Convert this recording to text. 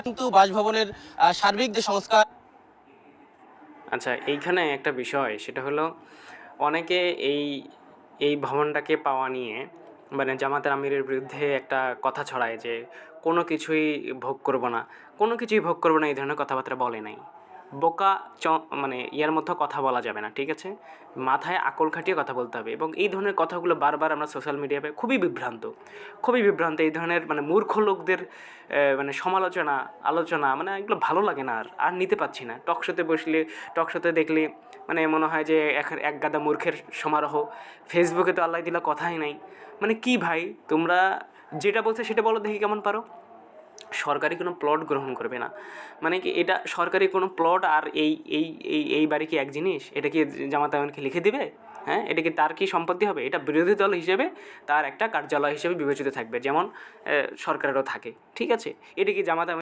কিন্তু বাসভবনের সার্বিক যে সংস্কার। আচ্ছা, এইখানে একটা বিষয়, সেটা হলো অনেকে এই এই ভবনটাকে পাওয়া নিয়ে মানে জামাতের আমিরের বিরুদ্ধে একটা কথা ছড়ায় যে কোনো কিছুই ভোগ করব না, কোনো কিছুই ভোগ করব না, এই ধরনের কথাবার্তা বলে নাই। বোকা মানে ইয়ার মতো কথা বলা যাবে না, ঠিক আছে? মাথায় আকল খাটিয়ে কথা বলতে হবে। এবং এই ধরনের কথাগুলো বারবার আমরা সোশ্যাল মিডিয়ায় পাই, খুবই বিভ্রান্ত এই ধরনের মানে মূর্খ লোকদের মানে সমালোচনা, আলোচনা, মানে এগুলো ভালো লাগে না, আর নিতে পারছি না। টকশোতে বসলে, টকশোতে দেখলে মানে মনে হয় যে এক গাদা মূর্খের সমারোহ। ফেসবুকে তো আল্লাহ দিলা কথাই নাই। মানে কি ভাই, তোমরা যেটা বলছো সেটা বলো দেখি কেমন পারো। সরকারি কোনো প্লট গ্রহণ করবে না, মানে কি এটা সরকারি কোনো প্লট আর এই বাড়ি কি এক জিনিস? এটা কি জামাত আমিনকে লিখে দিবে? হ্যাঁ, এটা কি তার কি সম্পত্তি হবে? এটা বিরোধী দল হিসেবে তার একটা কার্যালয় হিসেবে বিবেচিত থাকবে, যেমন সরকারেরও থাকে, ঠিক আছে? এটা কি জামাত আমিন